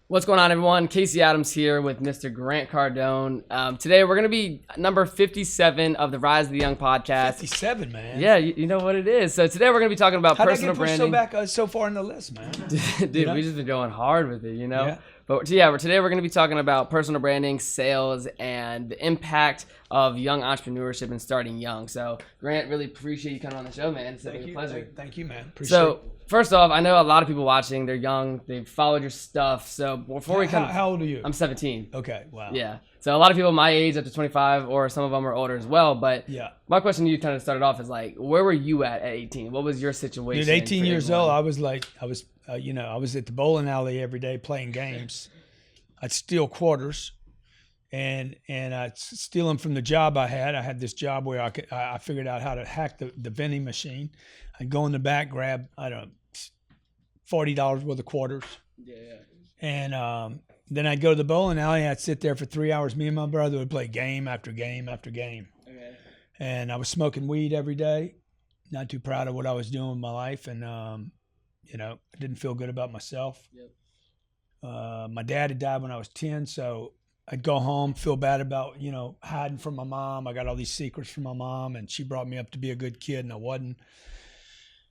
What's going on, everyone? Casey Adams here with Mr. Grant Cardone. Today we're going to be number 57 of the Rise of the Young podcast. 57, man. Yeah, you know what it is. So today we're going to be talking about personal branding. How'd I get pushed so far in the list, man? Dude, we just been going hard with it, you know? Yeah. But yeah, today we're going to be talking about personal branding, sales, and the impact of young entrepreneurship and starting young. So, Grant, really appreciate you coming on the show, man. It's a pleasure. Thank you, man. Appreciate it. First off, I know a lot of people watching, they're young, they've followed your stuff. So before we come... How old are you? I'm 17. Okay, wow. Yeah. So a lot of people my age up to 25, or some of them are older as well. But yeah, my question to you kind of started off is like, where were you at 18? What was your situation? Dude, 18 years old, I was I was at the bowling alley every day playing games. I'd steal quarters and I'd steal them from the job I had. I had this job where I figured out how to hack the vending machine. I'd go in the back, grab, I don't know, $40 worth of quarters. Yeah. And then I'd go to the bowling alley. I'd sit there for 3 hours. Me and my brother would play game after game after game. Okay. And I was smoking weed every day. Not too proud of what I was doing with my life. And, I didn't feel good about myself. Yep. My dad had died when I was 10. So I'd go home, feel bad about, hiding from my mom. I got all these secrets from my mom, and she brought me up to be a good kid, and I wasn't.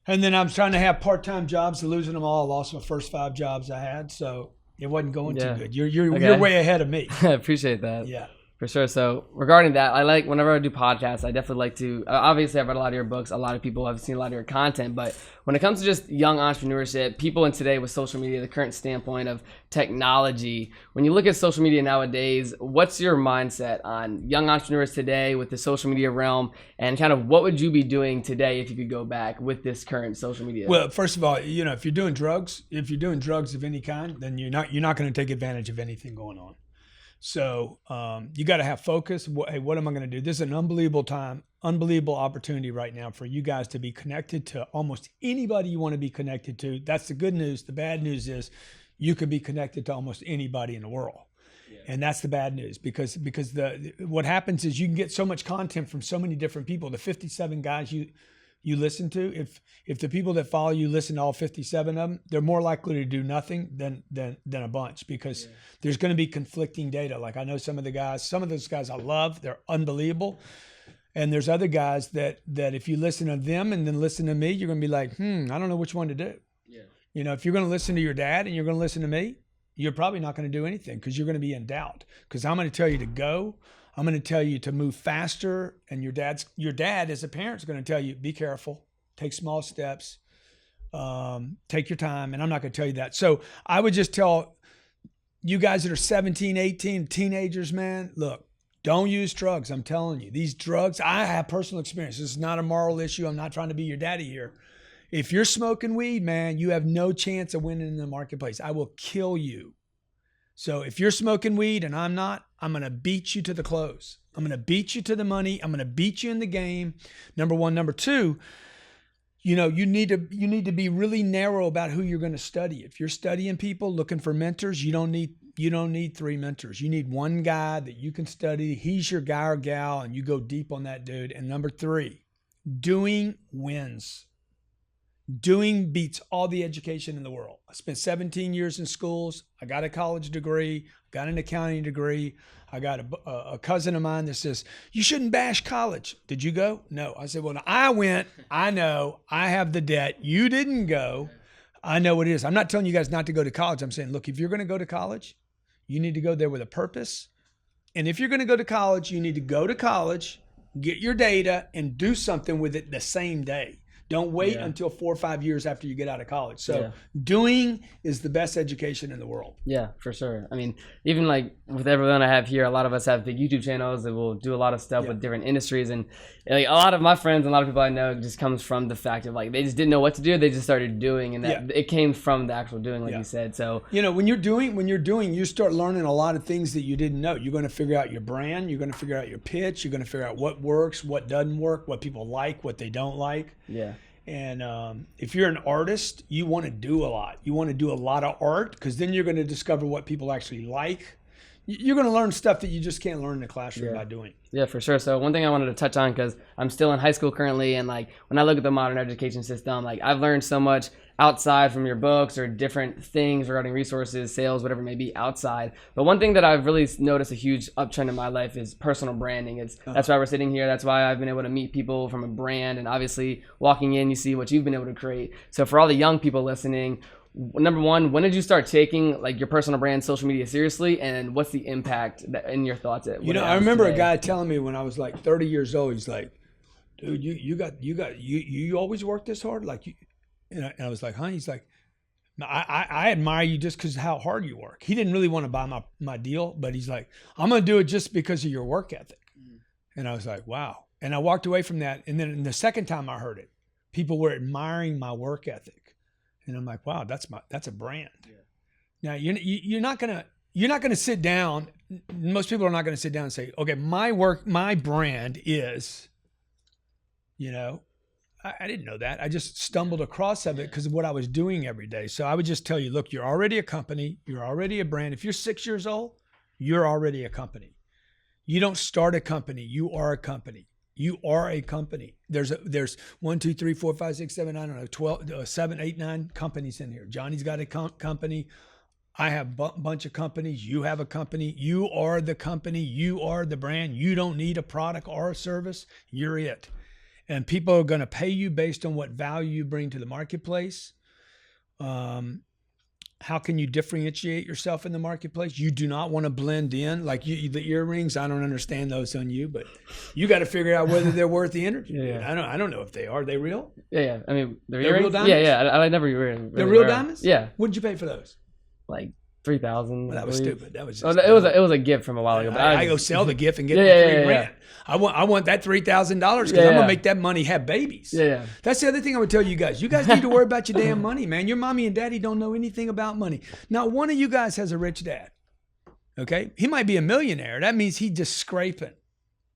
And then I was trying to have part-time jobs, losing them all. I lost my first 5 jobs I had, so it wasn't going too good. You're way ahead of me. I appreciate that. Yeah. For sure. So regarding that, I like, whenever I do podcasts, I definitely like to, obviously I've read a lot of your books, a lot of people have seen a lot of your content, but when it comes to just young entrepreneurship, people in today with social media, the current standpoint of technology, when you look at social media nowadays, what's your mindset on young entrepreneurs today with the social media realm, and kind of what would you be doing today if you could go back with this current social media? Well, first of all, if you're doing drugs of any kind, then you're not going to take advantage of anything going on. So you got to have focus. Hey, what am I going to do? This is an unbelievable time, unbelievable opportunity right now for you guys to be connected to almost anybody you want to be connected to. That's the good news. The bad news is you could be connected to almost anybody in the world. Yeah. And that's the bad news because what happens is you can get so much content from so many different people. The 57 guys you listen to, if the people that follow you listen to all 57 of them, they're more likely to do nothing than a bunch, because there's going to be conflicting data. Like I know some of those guys I love, they're unbelievable. And there's other guys that if you listen to them and then listen to me, you're going to be like, I don't know which one to do. Yeah. If you're going to listen to your dad and you're going to listen to me, you're probably not going to do anything because you're going to be in doubt, because I'm going to tell you to go. I'm going to tell you to move faster, and your dad as a parent is going to tell you, be careful, take small steps, take your time, and I'm not going to tell you that. So I would just tell you guys that are 17, 18, teenagers, man, look, don't use drugs. I'm telling you, these drugs, I have personal experience. This is not a moral issue. I'm not trying to be your daddy here. If you're smoking weed, man, you have no chance of winning in the marketplace. I will kill you. So if you're smoking weed and I'm not, I'm going to beat you to the close. I'm going to beat you to the money. I'm going to beat you in the game. Number one. Number two, you need to be really narrow about who you're going to study. If you're studying people, looking for mentors, you don't need 3 mentors. You need one guy that you can study. He's your guy or gal, and you go deep on that dude. And number 3, doing wins. Doing beats all the education in the world. I spent 17 years in schools. I got a college degree, got an accounting degree. I got a cousin of mine that says, you shouldn't bash college. Did you go? No. I said, well, no, I went. I know. I have the debt. You didn't go. I know what it is. I'm not telling you guys not to go to college. I'm saying, look, if you're going to go to college, you need to go there with a purpose. And if you're going to go to college, you need to go to college, get your data, and do something with it the same day. Don't wait until 4 or 5 years after you get out of college. So doing is the best education in the world. Yeah, for sure. I mean, even like with everyone I have here, a lot of us have big YouTube channels that will do a lot of stuff with different industries. And like a lot of my friends and a lot of people I know just comes from the fact of like, they just didn't know what to do. They just started doing, and that it came from the actual doing, like you said. So, when you're doing, you start learning a lot of things that you didn't know. You're going to figure out your brand. You're going to figure out your pitch. You're going to figure out what works, what doesn't work, what people like, what they don't like. Yeah. And if you're an artist, you want to do a lot. You want to do a lot of art, because then you're going to discover what people actually like. You're going to learn stuff that you just can't learn in the classroom by doing. Yeah, for sure. So one thing I wanted to touch on, because I'm still in high school currently, and like when I look at the modern education system, like I've learned so much outside from your books or different things regarding resources, sales, whatever it may be outside. But one thing that I've really noticed a huge uptrend in my life is personal branding. That's why we're sitting here. That's why I've been able to meet people from a brand, and obviously walking in, you see what you've been able to create. So for all the young people listening, number one, when did you start taking like your personal brand, social media seriously, and what's the impact in your thoughts? I remember a guy telling me when I was like 30 years old, he's like, dude, you always work this hard? Like and I was like, huh? He's like, I admire you just because of how hard you work. He didn't really want to buy my deal, but he's like, I'm going to do it just because of your work ethic. And I was like, wow. And I walked away from that. And then the second time I heard it, people were admiring my work ethic. And I'm like, wow, that's a brand. Yeah. Now you're not gonna sit down. Most people are not gonna sit down and say, okay, my brand is, I didn't know that. I just stumbled across of it because of what I was doing every day. So I would just tell you, look, you're already a company. You're already a brand. If you're 6 years old, you're already a company. You don't start a company. You are a company. You are a company. There's 1, 2, 3, 4, 5, 6, 7, I don't know, 12, 7, 8, 9 companies in here. Johnny's got a company. I have a bunch of companies. You have a company. You are the company. You are the brand. You don't need a product or a service. You're it. And people are going to pay you based on what value you bring to the marketplace. How can you differentiate yourself in the marketplace? You do not want to blend in. Like the earrings, I don't understand those on you, but you got to figure out whether they're worth the energy. Yeah. I don't know if they are. Are they real? Yeah. I mean, they're real diamonds? Yeah. I never really they're real diamonds? Yeah. What did you pay for those? Like $3,000. Well, that was stupid. That was just it was a gift from a while ago. But I go sell the gift and get $3,000. Yeah. I want that $3,000 because I'm gonna make that money have babies. Yeah. That's the other thing I would tell you guys. You guys need to worry about your damn money, man. Your mommy and daddy don't know anything about money. Not one of you guys has a rich dad. Okay, he might be a millionaire. That means he's just scraping.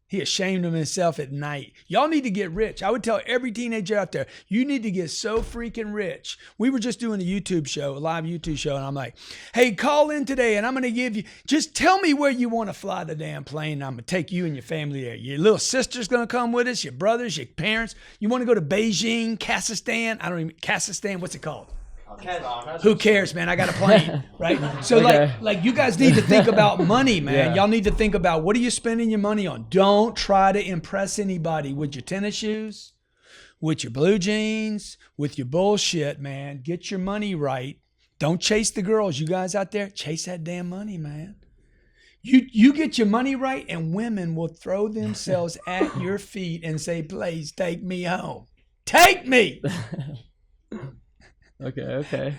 He ashamed of himself at night. Y'all need to get rich. I would tell every teenager out there, you need to get so freaking rich. We were just doing a YouTube show, a live YouTube show, and I'm like, hey, call in today, and I'm going to give you, just tell me where you want to fly the damn plane, and I'm going to take you and your family there. Your little sister's going to come with us, your brothers, your parents. You want to go to Beijing, Kazakhstan, what's it called? Who cares, man? I got a plane, right? So like you guys need to think about money, man. Y'all need to think about what are you spending your money on? Don't try to impress anybody with your tennis shoes, with your blue jeans, with your bullshit, man. Get your money right. Don't chase the girls. You guys out there, chase that damn money, man. You get your money right and women will throw themselves at your feet and say, please take me home. Take me. Okay.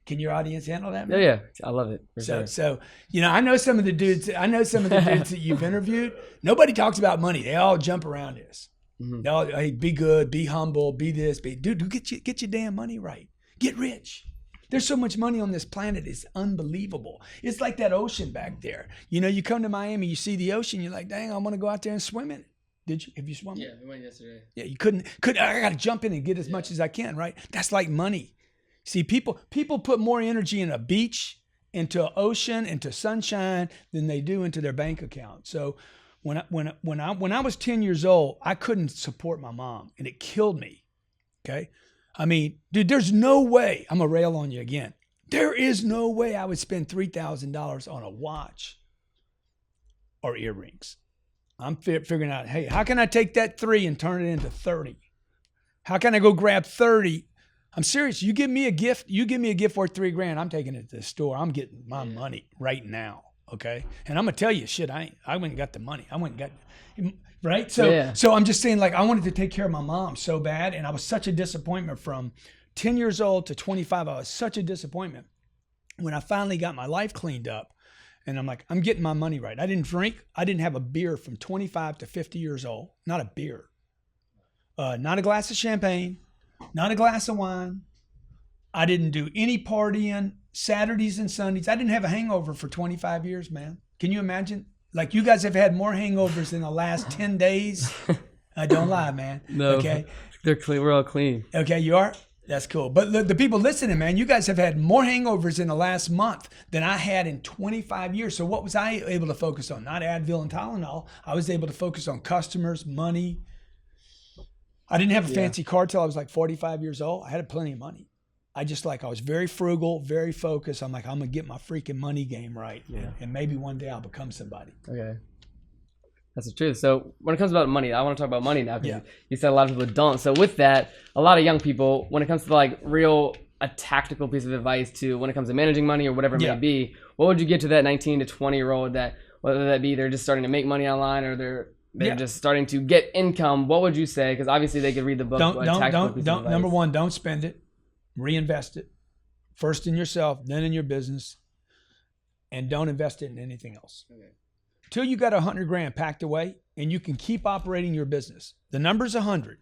Can your audience handle that, man? Yeah. I love it. So, I know some of the dudes that you've interviewed. Nobody talks about money. They all jump around this. Mm-hmm. They all, hey, be good, be humble, be this, dude, get your damn money right. Get rich. There's so much money on this planet. It's unbelievable. It's like that ocean back there. You come to Miami, you see the ocean, you're like, dang, I want to go out there and swim in it. Did you? Have you swum? Yeah, we went yesterday. Yeah, you couldn't. I got to jump in and get as much as I can, right? That's like money. See, people put more energy in a beach, into an ocean, into sunshine than they do into their bank account. So when I was 10 years old, I couldn't support my mom, and it killed me. Okay, I mean, dude, there's no way. I'm gonna rail on you again. There is no way I would spend $3,000 on a watch or earrings. I'm figuring out, hey, how can I take that 3 and turn it into 30? How can I go grab 30? I'm serious. You give me a gift worth $3,000. I'm taking it to the store. I'm getting my money right now. Okay. And I'm going to tell you, shit, I went and got the money. Right. So I'm just saying, like, I wanted to take care of my mom so bad. And I was such a disappointment from 10 years old to 25. I was such a disappointment when I finally got my life cleaned up. And I'm like, I'm getting my money right. I didn't drink. I didn't have a beer from 25 to 50 years old. Not a beer. Not a glass of champagne. Not a glass of wine. I didn't do any partying Saturdays and Sundays. I didn't have a hangover for 25 years, man. Can you imagine? Like, you guys have had more hangovers in the last 10 days. Don't lie, man. No. Okay. They're clean. We're all clean. Okay, you are? That's cool. But the people listening, man, you guys have had more hangovers in the last month than I had in 25 years. So what was I able to focus on? Not Advil and Tylenol. I was able to focus on customers, money. I didn't have a fancy car till I was like 45 years old. I had plenty of money. I was very frugal, very focused. I'm like, I'm going to get my freaking money game right. Yeah. And maybe one day I'll become somebody. Okay. That's the truth. So when it comes about money, I want to talk about money now because Yeah. you said a lot of people don't. So with that, a lot of young people, when it comes to like a tactical piece of advice to when it comes to managing money or whatever it may be, what would you give to that 19 to 20-year-old that, whether that be they're just starting to make money online or they're just starting to get income? What would you say? Because obviously they could read the book. Don't number one, don't spend it. Reinvest it. First in yourself, then in your business, and don't invest it in anything else. Okay. Till you got $100,000 packed away and you can keep operating your business. The number's 100.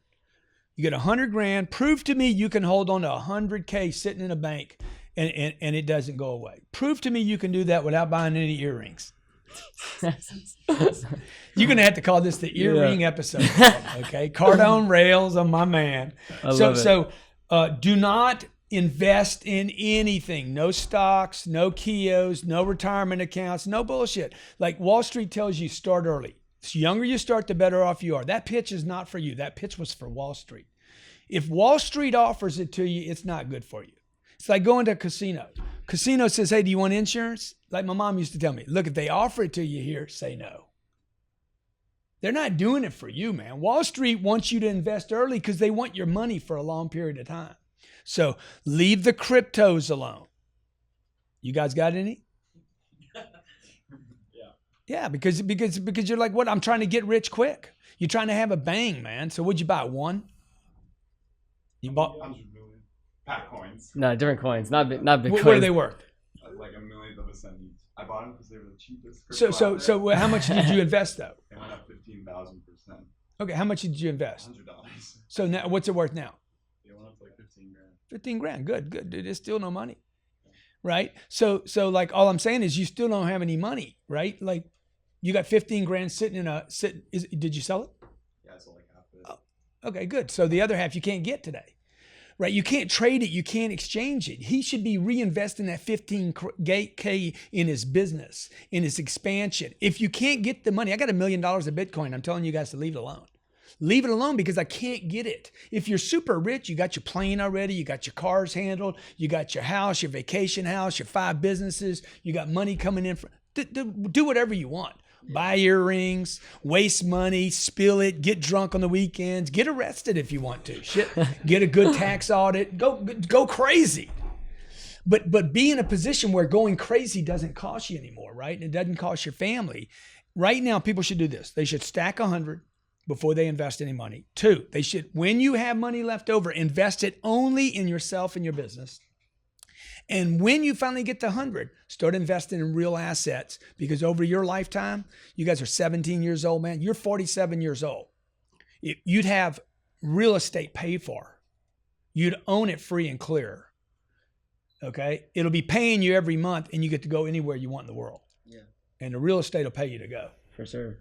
You get $100,000. Prove to me you can hold on to $100K sitting in a bank and it doesn't go away. Prove to me you can do that without buying any earrings. You're gonna have to call this the earring episode, okay? Cardone rails on my man. So do not invest in anything. No stocks, no Kios, no retirement accounts, no bullshit. Like Wall Street tells you, start early. The younger you start, the better off you are. That pitch is not for you. That pitch was for Wall Street. If Wall Street offers it to you, it's not good for you. It's like going to a casino. Casino says, hey, do you want insurance? Like my mom used to tell me, look, if they offer it to you here, say no. They're not doing it for you, man. Wall Street wants you to invest early because they want your money for a long period of time. So leave the cryptos alone. You guys got any? Yeah, because you're like, what? I'm trying to get rich quick. You're trying to have a bang, man. So what'd you buy? One? You bought 100 million pack coins. No, different coins, not big coins. What are they worth? Like $1 million of a cent each. I bought them because they were the cheapest. So how much did you invest though? They went up 15,000%. Okay, how much did you invest? $100. So now, what's it worth now? They went up to like 15 grand. 15 grand, good, dude. It's still no money, right? So like all I'm saying is you still don't have any money, right? Like you got 15 grand sitting in did you sell it? Yeah, I sold like half of it. Oh, okay, good. So the other half you can't get today, right? You can't trade it. You can't exchange it. He should be reinvesting that 15K in his business, in his expansion. If you can't get the money, I got $1 million of Bitcoin. I'm telling you guys to leave it alone. Leave it alone because I can't get it. If you're super rich, you got your plane already, you got your cars handled, you got your house, your vacation house, your 5 businesses, you got money coming in. Do whatever you want. Buy earrings, waste money, spill it, get drunk on the weekends, get arrested if you want to. Shit, get a good tax audit, go crazy. But be in a position where going crazy doesn't cost you anymore, right? And it doesn't cost your family. Right now, people should do this. They should stack 100 before they invest any money. 2, they should, when you have money left over, invest it only in yourself and your business. And when you finally get to 100, start investing in real assets because over your lifetime, you guys are 17 years old, man. You're 47 years old. You'd have real estate paid for. You'd own it free and clear. Okay? It'll be paying you every month and you get to go anywhere you want in the world. Yeah. And the real estate will pay you to go. For sure.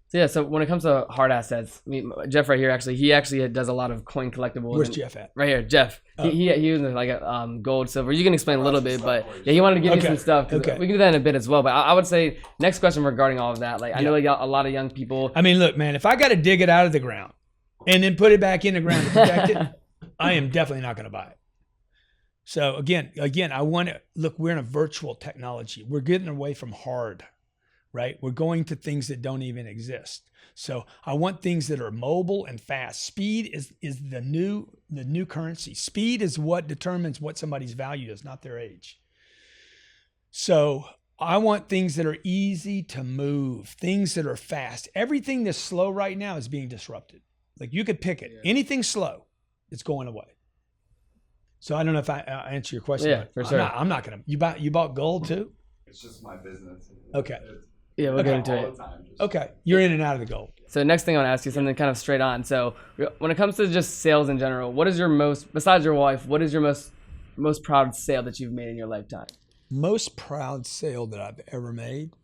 So yeah, so when it comes to hard assets, I mean, Jeff right here he actually does a lot of coin collectibles. Where's Jeff at? Right here, Jeff. He was like a gold, silver. You can explain a little bit, but yeah, he wanted to give me some stuff. Okay. We can do that in a bit as well. But I would say next question regarding all of that. Like I know like a lot of young people. I mean, look, man, if I got to dig it out of the ground and then put it back in the ground to protect it, I am definitely not going to buy it. So again, I want to look. We're in a virtual technology. We're getting away from hard. Right? We're going to things that don't even exist. So I want things that are mobile and fast. Speed is the new currency. Speed is what determines what somebody's value is, not their age. So I want things that are easy to move, things that are fast. Everything that's slow right now is being disrupted. Like you could pick it. Yeah. Anything slow, it's going away. So I don't know if I answer your question. Yeah, for sure. I'm not gonna. You bought gold too? It's just my business. Okay. Yeah, we'll get into it. Okay, you're in and out of the gold. So next thing I want to ask you something kind of straight on. So when it comes to just sales in general, what is your besides your wife, what is your most proud sale that you've made in your lifetime? Most proud sale that I've ever made?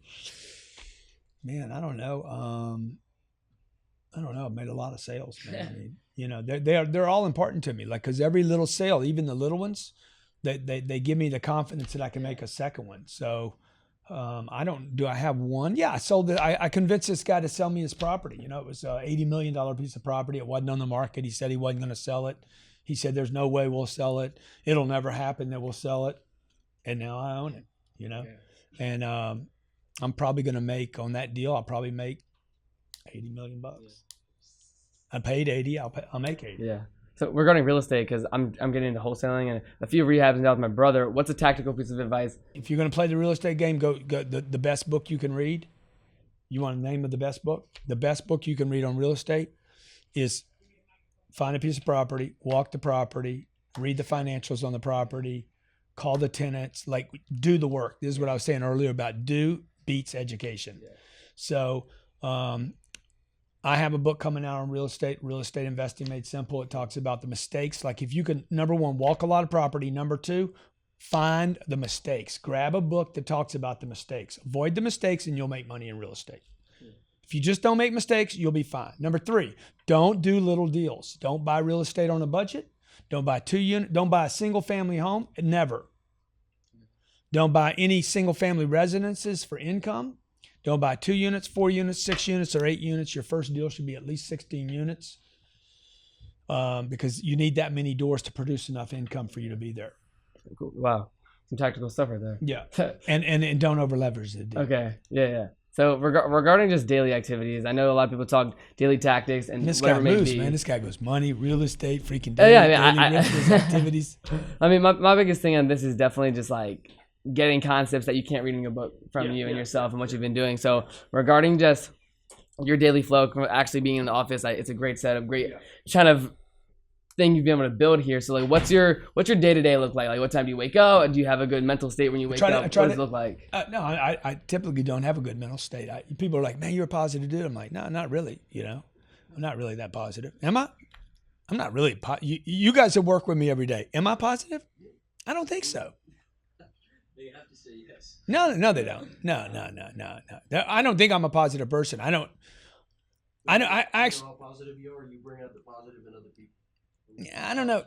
Man, I don't know. I've made a lot of sales, man. I mean, you know, they're all important to me. Like, cause every little sale, even the little ones, they give me the confidence that I can make a second one. So. Do I have one? Yeah, I sold it. I convinced this guy to sell me his property. You know, it was a $80 million piece of property. It wasn't on the market. He said he wasn't going to sell it. He said, there's no way we'll sell it. It'll never happen that we'll sell it. And now I own it, you know? Yeah. And I'm probably going to make on that deal, I'll probably make $80 million. Yeah. I paid 80, I'll make 80. Yeah. So regarding real estate, because I'm getting into wholesaling and a few rehabs now with my brother, what's a tactical piece of advice? If you're going to play the real estate game, go the best book you can read. You want the name of the best book? The best book you can read on real estate is find a piece of property, walk the property, read the financials on the property, call the tenants, like do the work. This is what I was saying earlier about do beats education. Yeah. So I have a book coming out on real estate investing made simple. It talks about the mistakes. Like if you can, number one, walk a lot of property. Number two, find the mistakes. Grab a book that talks about the mistakes. Avoid the mistakes and you'll make money in real estate. Yeah. If you just don't make mistakes, you'll be fine. Number three, don't do little deals. Don't buy real estate on a budget. Don't buy don't buy a single family home. Never. Don't buy any single family residences for income. Don't buy 2 units, 4 units, 6 units, or 8 units. Your first deal should be at least 16 units because you need that many doors to produce enough income for you to be there. Cool. Wow. Some tactical stuff right there. Yeah. and don't over leverage the deal. Okay. Yeah. So regarding just daily activities, I know a lot of people talk daily tactics and this whatever guy moves, may be. man. This guy goes money, real estate, freaking daily, daily activities. I mean, my biggest thing on this is definitely just like getting concepts that you can't read in a book from you and yourself and what you've been doing. So regarding just your daily flow, actually being in the office, it's a great setup, great kind of thing you've been able to build here. So like, what's your day-to-day look like? Like what time do you wake up? Do you have a good mental state when you wake up? What does it look like? No, I typically don't have a good mental state. People are like, man, you're a positive dude. I'm like, no, not really. You know, I'm not really that positive. Am I? I'm not really. You guys have worked with me every day. Am I positive? I don't think so. They have to say yes. No, they don't. No. I don't think I'm a positive person. I actually. How positive you are, you bring out the positive in other people. I don't know.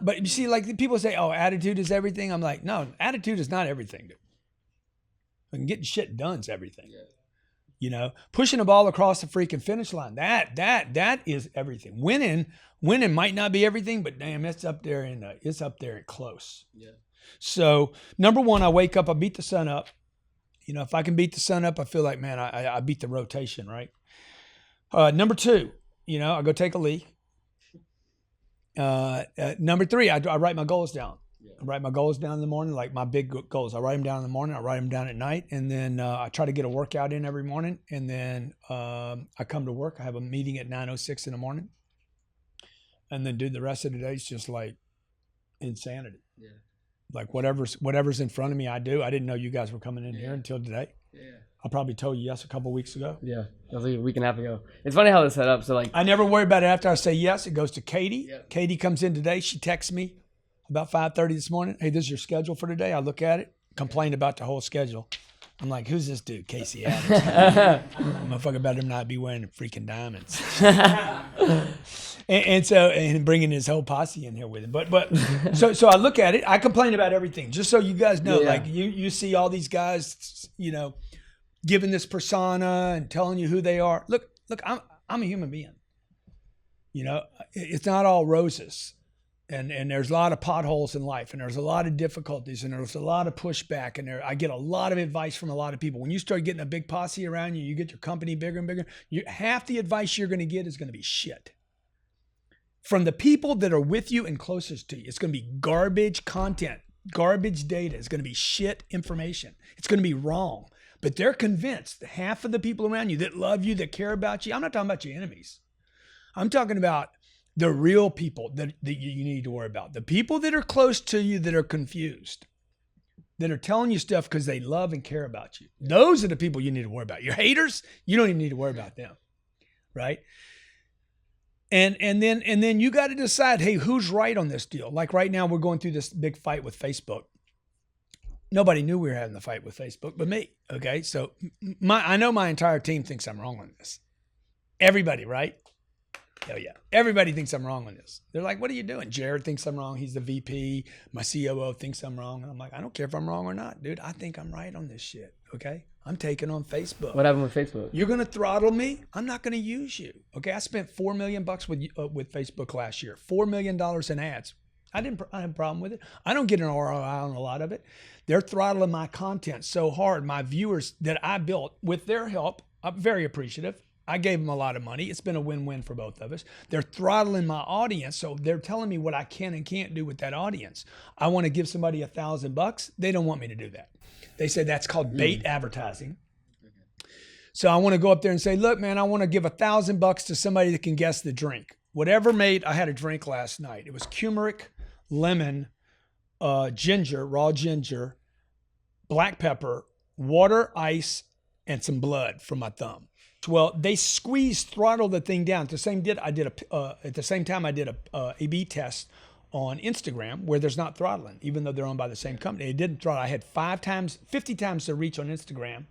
But you see, like people say, oh, attitude is everything. I'm like, no, attitude is not everything. And getting shit done is everything. Yeah. You know, pushing a ball across the freaking finish line, that is everything. Winning might not be everything, but damn, it's up there and close. Yeah. So number one, I wake up, I beat the sun up. You know, if I can beat the sun up, I feel like, man, I beat the rotation, right? Number two, you know, I go take a leak. Number three, I write my goals down. Yeah. I write my goals down in the morning, like my big goals. I write them down in the morning. I write them down at night. And then I try to get a workout in every morning. And then I come to work. I have a meeting at 9:06 in the morning. And then, dude, the rest of the day is just like insanity. Yeah. Like whatever's in front of me, I do. I didn't know you guys were coming in here until today. Yeah. I probably told you yes a couple of weeks ago. Yeah, that was like a week and a half ago. It's funny how this set up. So like, I never worry about it after I say yes. It goes to Katie. Yep. Katie comes in today. She texts me about 5:30 this morning. Hey, this is your schedule for today. I look at it, complain about the whole schedule. I'm like, who's this dude, Casey Adams? Motherfucker better not be wearing the freaking diamonds. and bringing his whole posse in here with him. But so I look at it. I complain about everything. Just so you guys know, like you see all these guys, you know, giving this persona and telling you who they are. Look, I'm a human being. You know, it's not all roses. And there's a lot of potholes in life, and there's a lot of difficulties, and there's a lot of pushback, and I get a lot of advice from a lot of people. When you start getting a big posse around you, you get your company bigger and bigger, half the advice you're going to get is going to be shit. From the people that are with you and closest to you, it's going to be garbage content, garbage data. It's going to be shit information. It's going to be wrong. But they're convinced, half of the people around you that love you, that care about you, I'm not talking about your enemies. I'm talking about the real people that you need to worry about. The people that are close to you that are confused, that are telling you stuff because they love and care about you. Those are the people you need to worry about. Your haters, you don't even need to worry about them, right? And then you got to decide, hey, who's right on this deal? Like right now, we're going through this big fight with Facebook. Nobody knew we were having the fight with Facebook but me, okay? So I know my entire team thinks I'm wrong on this. Everybody, right? Hell yeah. Everybody thinks I'm wrong on this. They're like, what are you doing? Jared thinks I'm wrong. He's the VP. My COO thinks I'm wrong. And I'm like, I don't care if I'm wrong or not, dude. I think I'm right on this shit. Okay. I'm taking on Facebook. What happened with Facebook? You're going to throttle me. I'm not going to use you. Okay. I spent $4 million with Facebook last year, $4 million in ads. I didn't have a problem with it. I don't get an ROI on a lot of it. They're throttling my content so hard. My viewers that I built with their help, I'm very appreciative. I gave them a lot of money. It's been a win-win for both of us. They're throttling my audience. So they're telling me what I can and can't do with that audience. I want to give somebody $1,000. They don't want me to do that. They say that's called bait advertising. So I want to go up there and say, look, man, I want to give $1,000 to somebody that can guess the drink. Whatever I had a drink last night. It was turmeric, lemon, ginger, raw ginger, black pepper, water, ice, and some blood from my thumb. Well, they throttled the thing down. At the same time, I did a A/B test on Instagram where there's not throttling, even though they're owned by the same company. It didn't throttle. I had 50 times the reach on Instagram,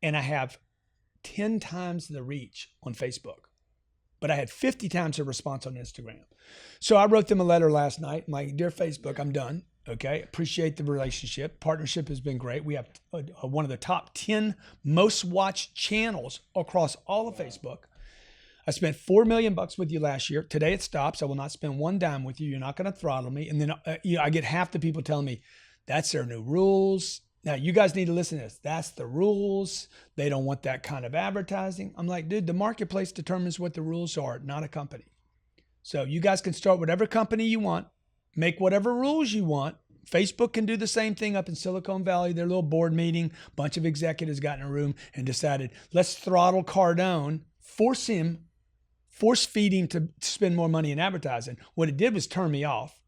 and I have 10 times the reach on Facebook. But I had 50 times the response on Instagram. So I wrote them a letter last night. My dear Facebook, I'm done. Okay. Appreciate the relationship. Partnership has been great. We have one of the top 10 most watched channels across all of Facebook. I spent $4 million with you last year. Today it stops. I will not spend one dime with you. You're not going to throttle me. And then I get half the people telling me that's their new rules. Now you guys need to listen to this. That's the rules. They don't want that kind of advertising. I'm like, dude, the marketplace determines what the rules are, not a company. So you guys can start whatever company you want, make whatever rules you want. Facebook can do the same thing up in Silicon Valley. Their little board meeting, a bunch of executives got in a room and decided, let's throttle Cardone, force feed him to spend more money in advertising. What it did was turn me off.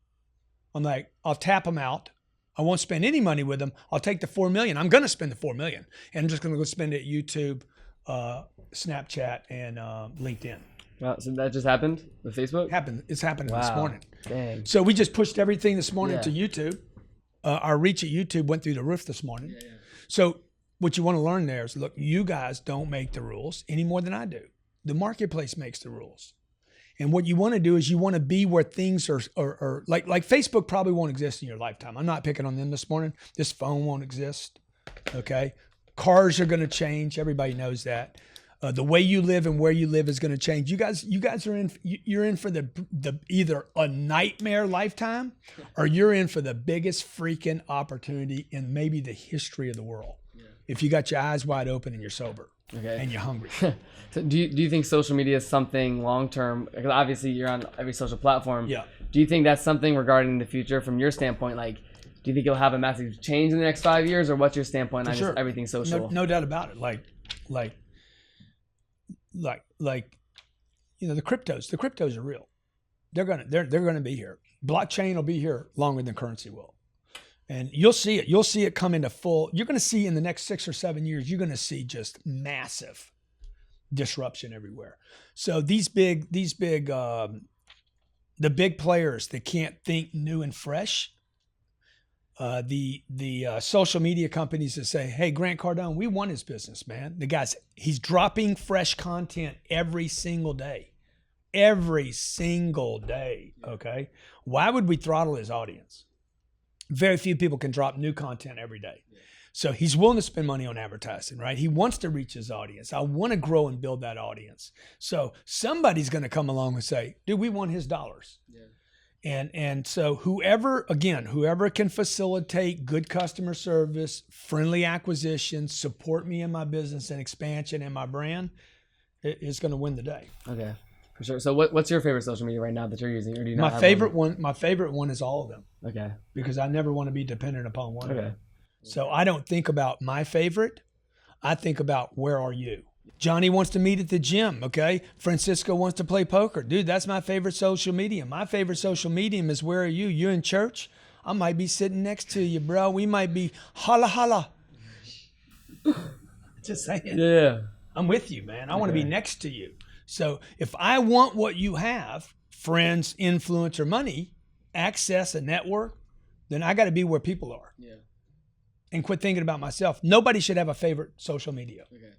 I'm like, I'll tap him out. I won't spend any money with him. I'll take the $4 million. I'm going to spend the $4 million. And I'm just going to go spend it at YouTube, Snapchat, and LinkedIn. Wow, so that just happened with Facebook? It's happening this morning. Dang. So we just pushed everything this morning to YouTube. Our reach at YouTube went through the roof this morning. Yeah. So what you want to learn there is, look, you guys don't make the rules any more than I do. The marketplace makes the rules. And what you want to do is you want to be where things are like Facebook probably won't exist in your lifetime. I'm not picking on them this morning. This phone won't exist. Okay. Cars are going to change. Everybody knows that. The way you live and where you live is going to change. You guys are you're in for the either a nightmare lifetime or you're in for the biggest freaking opportunity in maybe the history of the world. Yeah. If you got your eyes wide open and you're sober. Okay. And you're hungry. So do you think social media is something long-term? Because obviously you're on every social platform. Yeah. Do you think that's something regarding the future from your standpoint? Like, do you think you'll have a massive change in the next 5 years, or what's your standpoint on just everything social? No doubt about it. Like, you know, the cryptos are real. They're gonna be here. Blockchain will be here longer than currency will. And you'll see it. You'll see it come into full. You're going to see in the next 6 or 7 years, you're going to see just massive disruption everywhere. So the big players that can't think new and fresh, the social media companies that say, hey, Grant Cardone, we want his business, man. The guy's, he's dropping fresh content every single day. Every single day. Okay. Why would we throttle his audience? Very few people can drop new content every day. So he's willing to spend money on advertising, right? He wants to reach his audience. I want to grow and build that audience. So somebody's going to come along and say, dude, we want his dollars. Yeah. And so whoever can facilitate good customer service, friendly acquisition, support me in my business and expansion and my brand is going to win the day. Okay. For sure. So what's your favorite social media right now that you're using, or do you not my favorite one is all of them. Okay. Because I never want to be dependent upon one of Okay. them. So I don't think about my favorite. I think about where are you? Johnny wants to meet at the gym, okay? Francisco wants to play poker. Dude, that's my favorite social medium. My favorite social medium is where are you? You in church? I might be sitting next to you, bro. We might be holla holla. Just saying. Yeah. I'm with you, man. I want to be next to you. So if I want what you have, friends, influence, or money, access, a network, then I got to be where people are. Yeah. And quit thinking about myself. Nobody should have a favorite social media. Okay.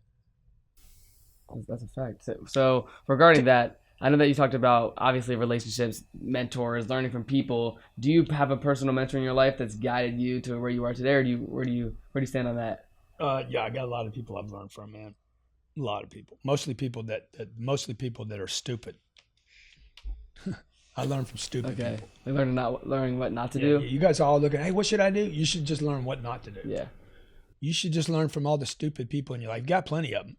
That's a fact. So regarding that, I know that you talked about obviously relationships, mentors, learning from people. Do you have a personal mentor in your life that's guided you to where you are today, or where do you stand on that? Yeah, I got a lot of people I've learned from, man. A lot of people, mostly people that are stupid. I learned from stupid people. They learning what not to Yeah, do. you guys are all looking, hey, what should I do? You should just learn what not to do. Yeah. You should just learn from all the stupid people in your life. You got plenty of them.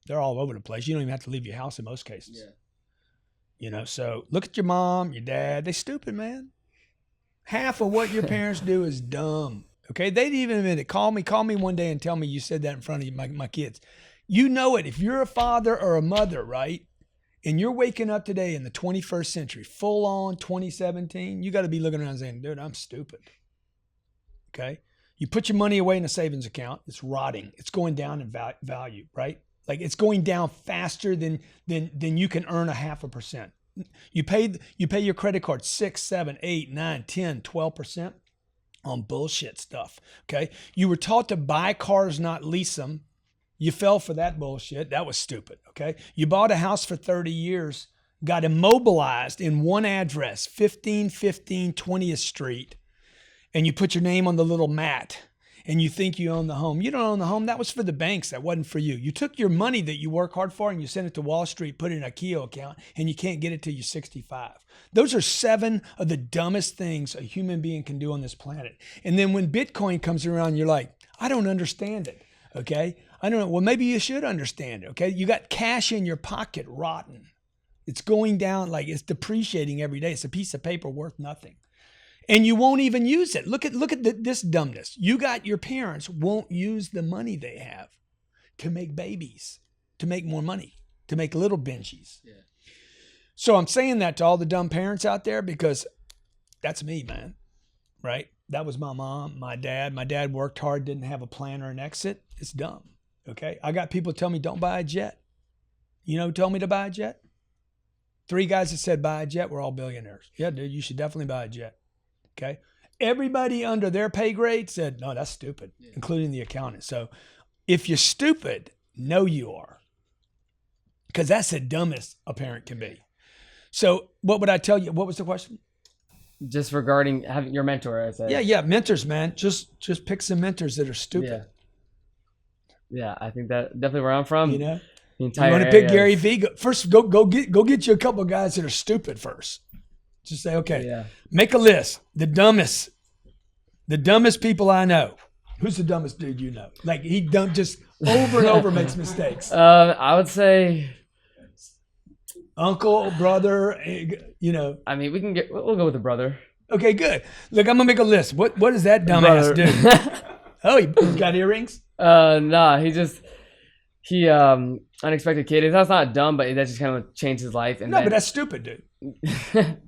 They're all over the place. You don't even have to leave your house in most cases. Yeah. You know, so look at your mom, your dad. They stupid, man. Half of what your parents do is dumb. Okay, they didn't even admit it. Call me one day and tell me you said that in front of my kids. You know it. If you're a father or a mother, right, and you're waking up today in the 21st century, full on 2017, you got to be looking around and saying, dude, I'm stupid. Okay, you put your money away in a savings account. It's rotting. It's going down in value, right? Like it's going down faster than you can earn 0.5%. You pay your credit card 6, 7, 8, 9, 10, 12% on bullshit stuff. Okay. You were taught to buy cars, not lease them. You fell for that bullshit. That was stupid. Okay. You bought a house for 30 years, got immobilized in one address, 1515 20th Street, and you put your name on the little mat. And you think you own the home. You don't own the home. That was for the banks. That wasn't for you. You took your money that you work hard for and you sent it to Wall Street, put it in a Keogh account, and you can't get it till you're 65. Those are 7 of the dumbest things a human being can do on this planet. And then when Bitcoin comes around, you're like, I don't understand it. Okay? I don't know. Well, maybe you should understand it. Okay? You got cash in your pocket rotten. It's going down, like it's depreciating every day. It's a piece of paper worth nothing. And you won't even use it. Look at this dumbness. You got your parents won't use the money they have to make babies, to make more money, to make little Benjis. Yeah. So I'm saying that to all the dumb parents out there because that's me, man. Right? That was my mom, my dad. My dad worked hard, didn't have a plan or an exit. It's dumb. Okay? I got people tell me don't buy a jet. You know who told me to buy a jet? 3 guys that said buy a jet were all billionaires. Yeah, dude, you should definitely buy a jet. Okay. Everybody under their pay grade said, no, that's stupid, including the accountant. So if you're stupid, know you are. Because that's the dumbest a parent can be. So what would I tell you? What was the question? Just regarding having your mentor, I said. Yeah. Mentors, man. Just pick some mentors that are stupid. Yeah, I think that definitely where I'm from. You know, the entire you want to pick Gary Vee? First, go get you a couple of guys that are stupid first. Just say, okay, make a list. The dumbest people I know. Who's the dumbest dude you know? Like he just over and over makes mistakes. I would say uncle, brother, you know. I mean, we'll go with a brother. Okay, good. Look, I'm gonna make a list. What does that dumbass do? Oh, he's got earrings? Nah, he unexpected kid. That's not dumb, but that just kind of changed his life. And but that's stupid, dude.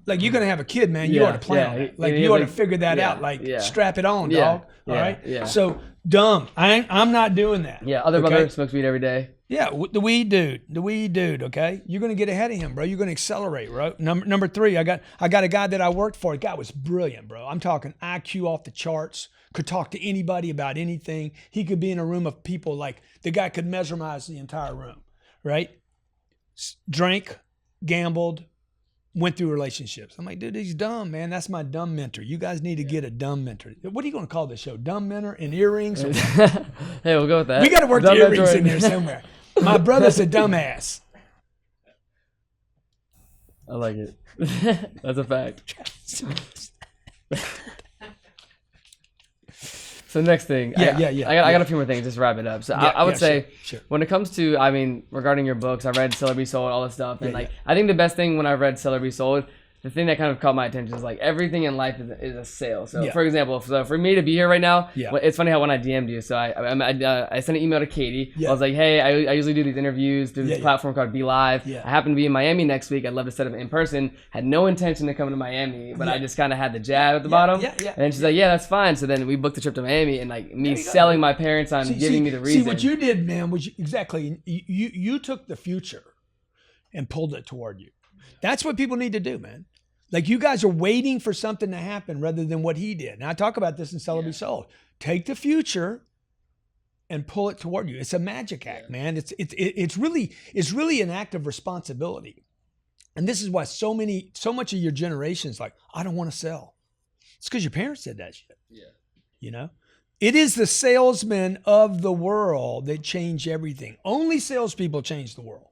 Like you're gonna have a kid, man. You ought to plan on it. Like you ought to figure that out. Like strap it on, dog. All right. Yeah. So dumb. I'm not doing that. Yeah. Other brother smokes weed every day. Yeah. The weed dude. Okay. You're gonna get ahead of him, bro. You're gonna accelerate, bro. Number 3. I got a guy that I worked for. The guy was brilliant, bro. I'm talking IQ off the charts. Could talk to anybody about anything. He could be in a room of people. Like the guy could mesmerize the entire room. Right. Drank, gambled. Went through relationships. I'm like, dude, he's dumb, man. That's my dumb mentor. You guys need to get a dumb mentor. What are you going to call this show? Dumb mentor and earrings? Hey, we'll go with that. We got to work dumb the earrings in there somewhere. My brother's a dumbass. I like it. That's a fact. So next thing, I got a few more things just to wrap it up. So I would say, sure. When it comes to, I mean, regarding your books, I read Sell or Be Sold, all this stuff, and I think the best thing when I read Sell or Be Sold, the thing that kind of caught my attention is like everything in life is a sale. So for example, for me to be here right now, it's funny how when I DM'd you, so I sent an email to Katie. I was like, hey, I usually do these interviews through this platform called Be Live. I happen to be in Miami next week. I'd love to set up in person. Had no intention to come to Miami, but I just kind of had the jab at the bottom. And she's like, yeah, that's fine. So then we booked a trip to Miami, and like me selling my parents on giving me the reason. See what you did, man, was you took the future and pulled it toward you. That's what people need to do, man. Like you guys are waiting for something to happen rather than what he did. Now I talk about this in Sell or Be Sold. Take the future and pull it toward you. It's a magic act, man. It's really an act of responsibility. And this is why so much of your generation is like, I don't want to sell. It's because your parents said that shit. Yeah. You know, it is the salesmen of the world that change everything. Only salespeople change the world.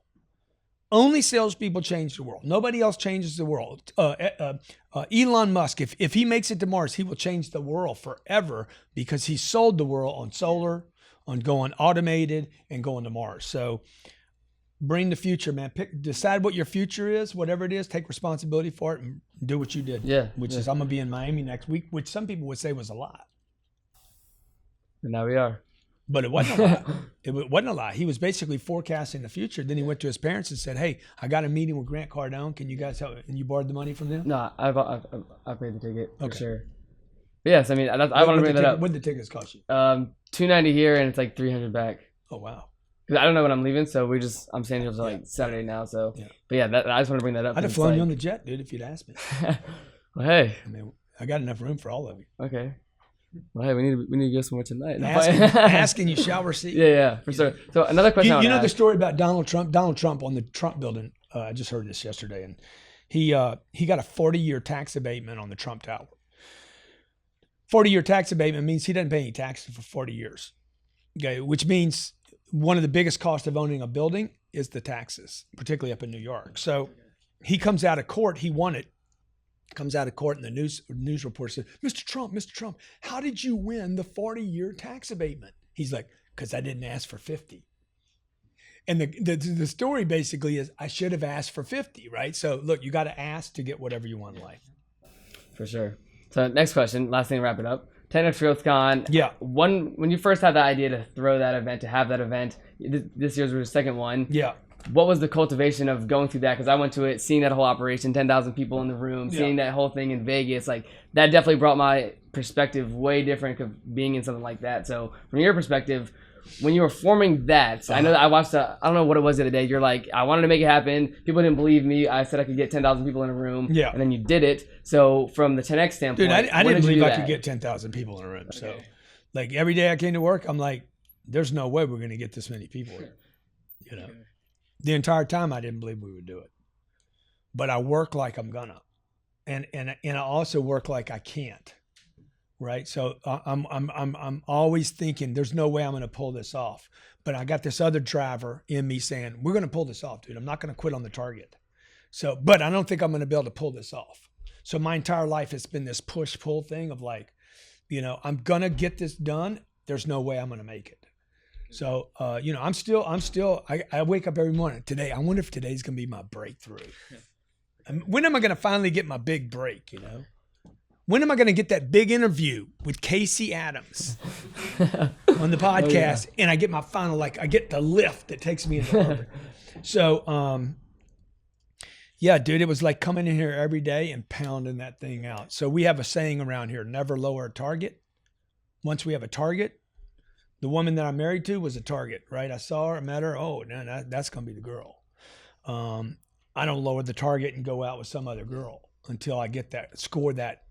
Only salespeople change the world. Nobody else changes the world. Elon Musk, if he makes it to Mars, he will change the world forever because he sold the world on solar, on going automated and going to Mars. So bring the future, man. Decide what your future is, whatever it is, take responsibility for it and do what you did. Yeah. Which is I'm going to be in Miami next week, which some people would say was a lie. And now we are. But it wasn't a lie. It wasn't a lie. He was basically forecasting the future. Then he went to his parents and said, hey, I got a meeting with Grant Cardone. Can you guys help? And you borrowed the money from them? No, I paid the ticket for Okay. sure. But yes, I mean, I want to bring that up. What did the tickets cost you? $290 here and it's like $300 back. Oh, wow. 'Cause I don't know when I'm leaving, so I'm staying here until like Saturday now. So, Yeah. but yeah, I just want to bring that up. I'd have 'cause flown it's you on like- the jet, dude, if you'd asked me. Well, hey, I mean, I got enough room for all of you. okay. Well, hey, we need to go somewhere tonight. Asking you shall receive. Yeah, for sure. So another question. I You know wanna the ask. story about Donald Trump? Donald Trump on the Trump building. I just heard this yesterday, and he got a 40-year tax abatement on the Trump Tower. 40-year tax abatement means he doesn't pay any taxes for 40 years. Okay, which means one of the biggest costs of owning a building is the taxes, particularly up in New York. So he comes out of court. He won it. Comes out of court, and the news report said, Mr. Trump, how did you win the 40-year tax abatement? He's like, because I didn't ask for 50. And the story basically is I should have asked for 50, right? So look, you got to ask to get whatever you want in life. For sure. So next question, last thing to wrap it up. 10X GrowthCon. Yeah. When you first had the idea to throw that event, to have that event, this year's was the second one. Yeah. What was the cultivation of going through that? Because I went to it, seeing that whole operation, 10,000 people in the room, seeing that whole thing in Vegas, like that definitely brought my perspective way different of being in something like that. So from your perspective, when you were forming that, I know that I watched I don't know what it was the other day. You're like, I wanted to make it happen. People didn't believe me. I said I could get 10,000 people in a room. Yeah. And then you did it. So from the 10X standpoint, Dude, I when didn't did you believe do I that? could get 10,000 people in a room. So like every day I came to work, I'm like, there's no way we're going to get this many people here. You know, the entire time I didn't believe we would do it, but I work like I'm gonna, and I also work like I can't. Right. So I'm always thinking there's no way I'm going to pull this off, but I got this other driver in me saying, we're going to pull this off, dude. I'm not going to quit on the target. So, but I don't think I'm going to be able to pull this off. So my entire life has been this push pull thing of like, you know, I'm going to get this done. There's no way I'm going to make it. So, you know, I wake up every morning today. I wonder if today's going to be my breakthrough. When am I going to finally get my big break? You know, when am I going to get that big interview with Casey Adams on the podcast? And I get my final, I get the lift that takes me into orbit. So, yeah, dude, it was like coming in here every day and pounding that thing out. So we have a saying around here, never lower a target. Once we have a target, the woman that I'm married to was a target, right? I saw her, I met her. Oh, no, that's going to be the girl. I don't lower the target and go out with some other girl until I get score that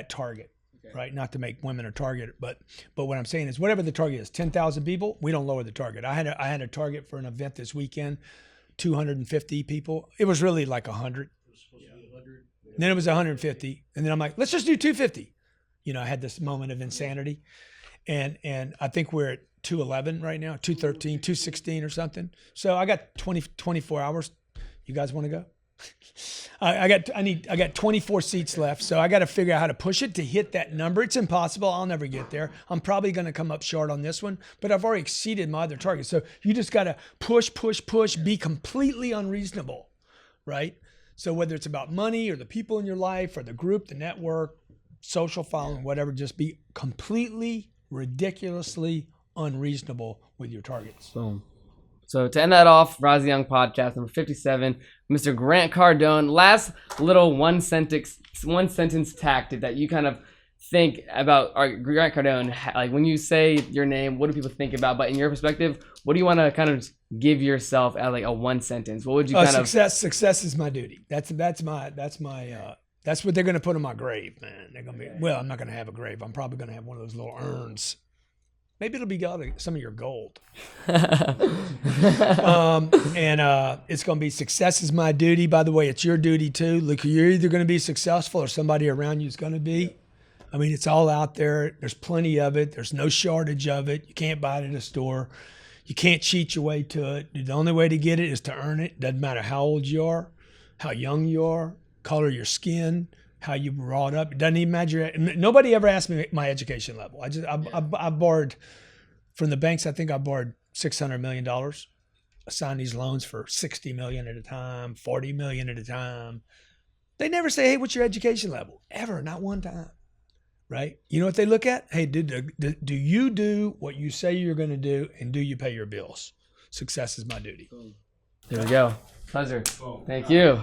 target, right? Not to make women a target, but what I'm saying is whatever the target is, 10,000 people, we don't lower the target. I had a target for an event this weekend, 250 people. It was really like 100. Then it was 150. And then I'm like, let's just do 250. You know, I had this moment of insanity. And I think we're at 211 right now, 213, 216 or something. So I got 24 hours. You guys want to go? I got 24 seats left. So I got to figure out how to push it to hit that number. It's impossible. I'll never get there. I'm probably going to come up short on this one, but I've already exceeded my other targets. So you just got to push, be completely unreasonable, right? So whether it's about money or the people in your life or the group, the network, social following, whatever, just be completely ridiculously unreasonable with your targets. Boom. So to end that off, Rise Young podcast number 57, Mr. Grant Cardone. Last little one sentence tactic that you kind of think about Grant Cardone. Like when you say your name, what do people think about? But in your perspective, what do you want to kind of give yourself as like a one sentence? What would you Success is my duty. That's what they're going to put on my grave, man. They're going to be, well, I'm not going to have a grave. I'm probably going to have one of those little urns maybe it'll be some of your gold. It's going to be success is my duty. By the way, it's your duty too. Look, you're either going to be successful or somebody around you is going to be. I mean, it's all out there. There's plenty of it. There's no shortage of it. You can't buy it at a store. You can't cheat your way to it. The only way to get it is to earn it. Doesn't matter how old you are, how young you are, color of your skin, how you were brought up. It doesn't even matter. Nobody ever asked me my education level. I borrowed from the banks. I think I borrowed $600 million. I signed these loans for $60 million at a time, $40 million at a time. They never say, hey, what's your education level? Ever, not one time. Right? You know what they look at? Hey, do you do what you say you're going to do, and do you pay your bills? Success is my duty. There we go. Pleasure. Thank you.